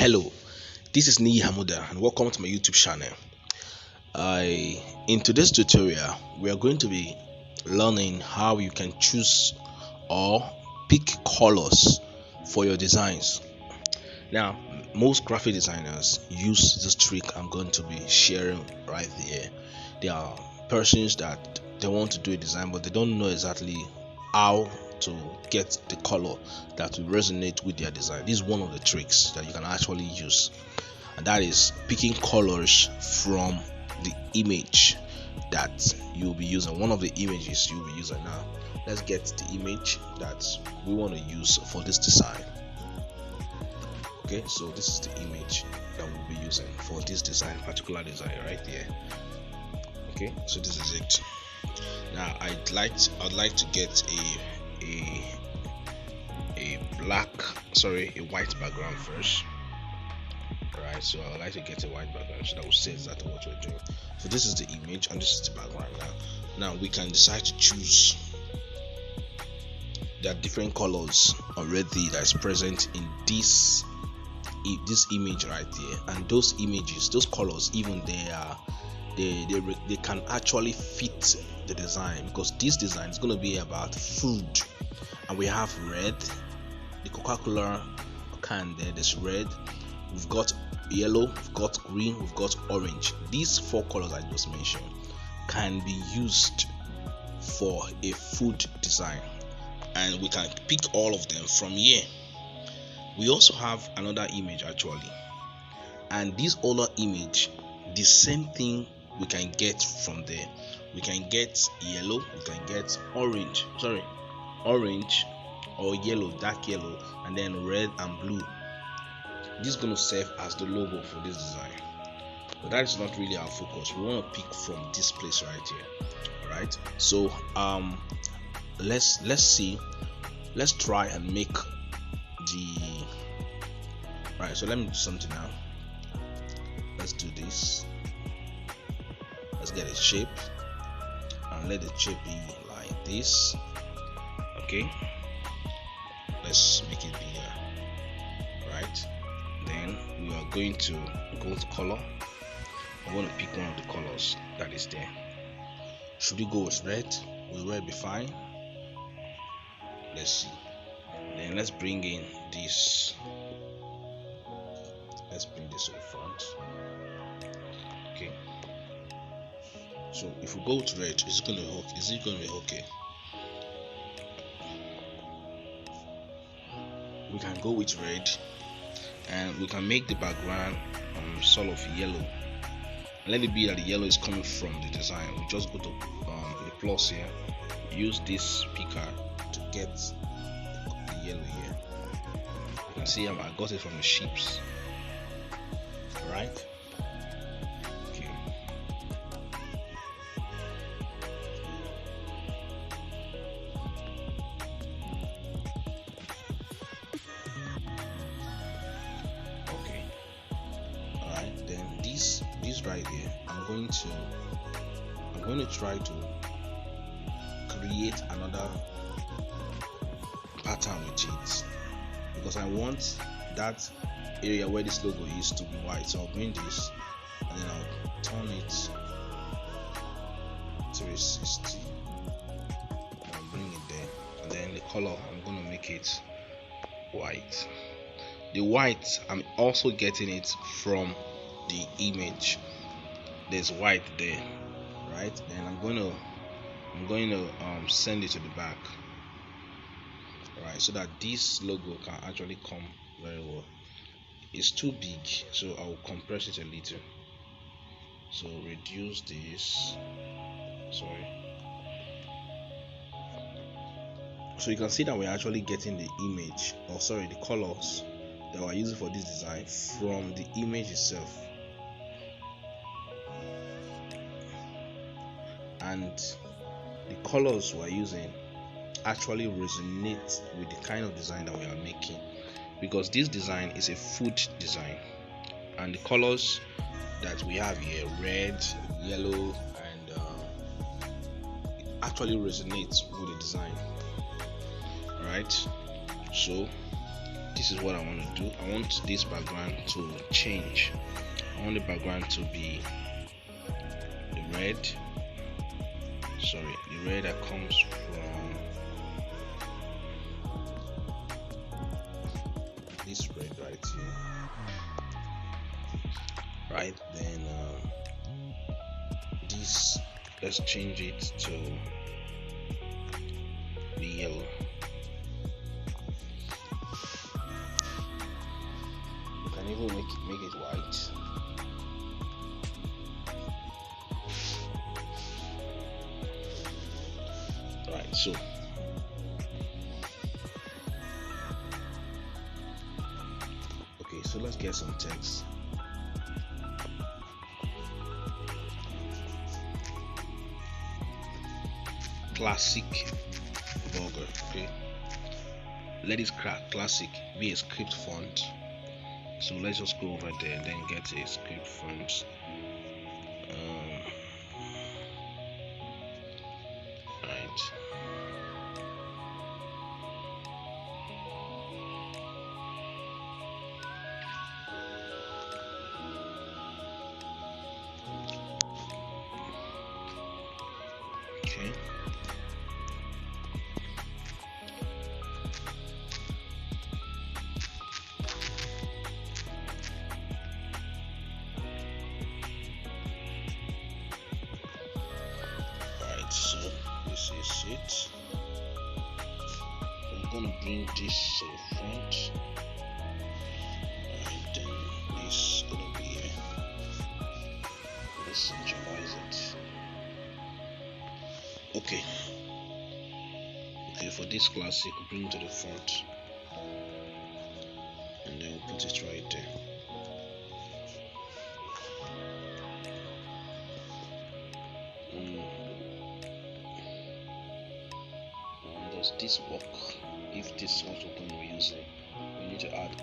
Hello, this is Niyi Hamuda and welcome to my YouTube channel. In today's tutorial, we are going to be learning how you can choose or pick colors for your designs. Now, most graphic designers use this trick I'm going to be sharing right here. There are persons that they want to do a design but they don't know exactly how to get the color that will resonate with their design. This is one of the tricks that you can actually use, and that is picking colors from the image that you'll be using. One of the images you'll be using. Now let's get the image that we want to use for this design. Okay, so this is the image that we'll be using for this particular design right here. Okay, so this is it. Now I'd like to get a white background first. Alright, so I'd like to get a white background so that will say exactly what we're doing. So this is the image and this is the background. Now we can decide to choose. There are different colors already that's present in this image right here, and those images, those colors, even they can actually fit the design, because this design is going to be about food, and we have red, the Coca-Cola can there's red, we've got yellow, we've got green, we've got orange. These four colors I just mentioned can be used for a food design, and we can pick all of them from here. We also have another image actually, and this other image, the same thing we can get from there. We can get yellow, we can get orange or yellow, dark yellow, and then red and blue. This is going to serve as the logo for this design, but that is not really our focus. We want to pick from this place right here. All right, so let's try and make the right. So let me do something now. Let's do this. Let's get a shape and let the shape be like this. Okay, let's make it bigger. Right, then we are going to go to color. I'm going to pick one of the colors that is there. Should we go with red? Will red be fine? Let's see. Then let's bring in this. Let's bring this to the front. Okay, so if we go with red, is it going to be okay? We can go with red, and we can make the background sort of yellow. Let it be that the yellow is coming from the design. We just go to the plus here, use this picker to get the yellow here. You can see I got it from the ships. Right? Okay. Okay. Alright, then this right here, I'm going to try to create another pattern with it, because I want that area where this logo is to be white. So I'll bring this and then I'll turn it 360. I'll bring it there, and then the color, I'm going to make it white. The white, I'm also getting it from the image. There's white there, right? And I'm going to send it to the back, right, so that this logo can actually come very well. It's too big, so I'll compress it a little. So reduce this. Sorry. So you can see that we're actually getting the image, the colors that we're using for this design from the image itself. And the colors we're using actually resonate with the kind of design that we are making, because this design is a food design, and the colors that we have here, red, yellow, and it actually resonates with the design. Right, so this is what I want to do. I want this background to change. I want the background to be the red that comes from this red right here, right? Then this, let's change it to the yellow. You can even make it white. Right, so okay, so let's get some text. Classic vulgar. Okay, let this classic be a script font. So let's just go over there and then get a script font. Right. Okay. So this is it. I'm gonna bring this to the front, and then this gonna be here. Let's centralize it. Okay. For this classic, bring to the front, and then we'll put it right there. Does this work? If this was what we're using, we need to add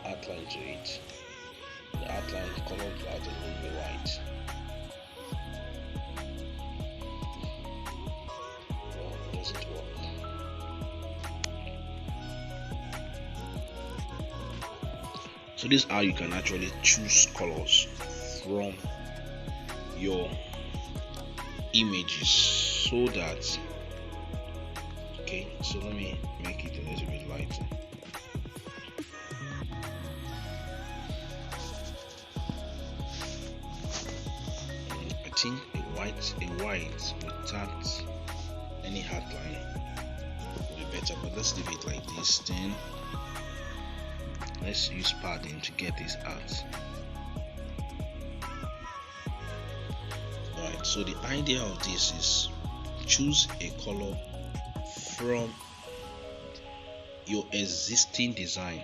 outline to it. The outline color to add a little bit white. Well, does it work? So this is how you can actually choose colors from your images, so that so let me make it a little bit lighter. I think a white without any outline will be better, but let's leave it like this. Then let's use padding to get this out. Alright, so the idea of this is choose a color from your existing design.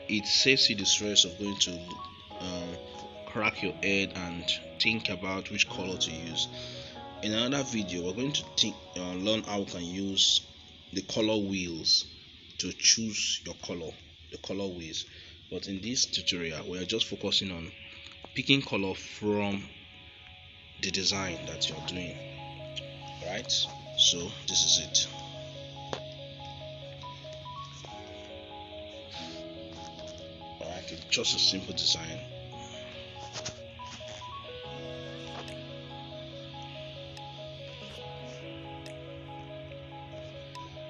It saves you the stress of going to crack your head and think about which color to use. In another video, we're going to learn how we can use the color wheels to choose your color, the color wheels. But in this tutorial, we are just focusing on picking color from the design that you're doing. Right? So this is it. Alright, it's just a simple design.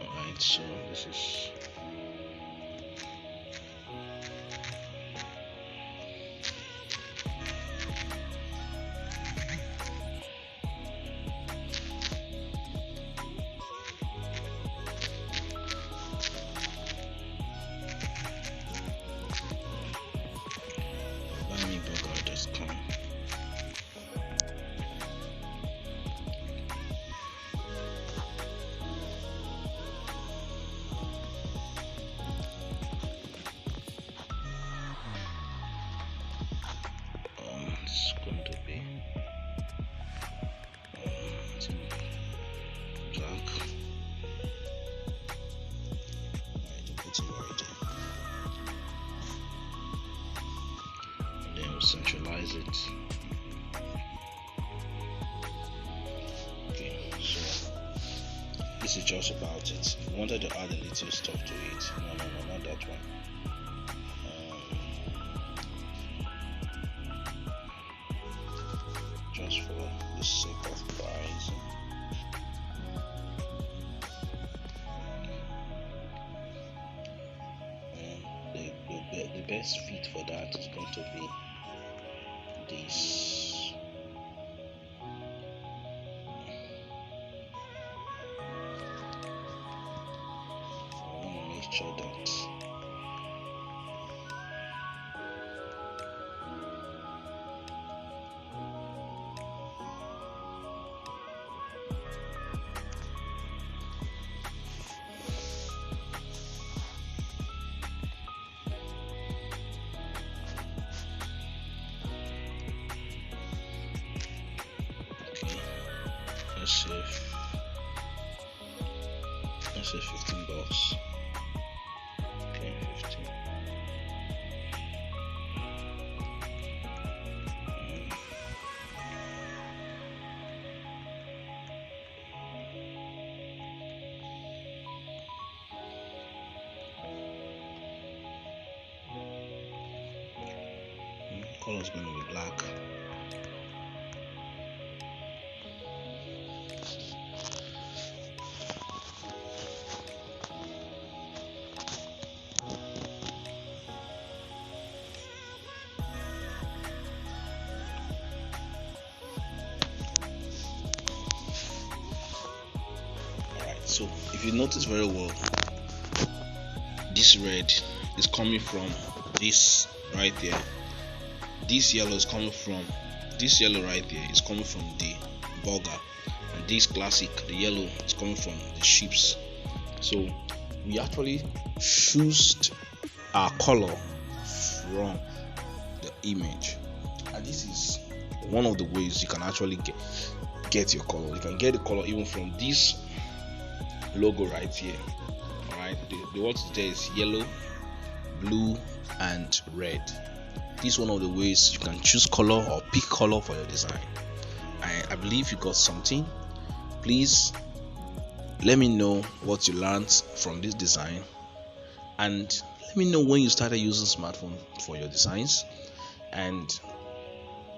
Alright, so this is going to be black. Put it right there. And then we'll centralize it. Okay, so this this is just about it. If you wanted to add a little stuff to it, no, not that one. Just for the sake of price. The best fit for that is going to be this. I want to make sure that let's say $15. Okay, 15. Color is going to be black. So if you notice very well, this red is coming from this right there. This yellow is coming from this yellow right there is coming from the burger, and this classic, the yellow, is coming from the ships. So we actually choose our color from the image, and this is one of the ways you can actually get your color. You can get the color even from this logo right here. All right, the what is there is yellow, blue, and red. This is one of the ways you can choose color or pick color for your design. I believe you got something. Please let me know what you learned from this design, and let me know when you started using smartphone for your designs. And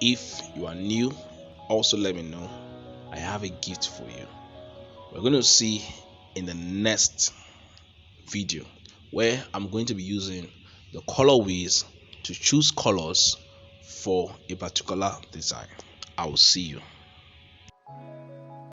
if you are new, also let me know. I have a gift for you. We're going to see in the next video where I'm going to be using the colorways to choose colors for a particular design. I will see you.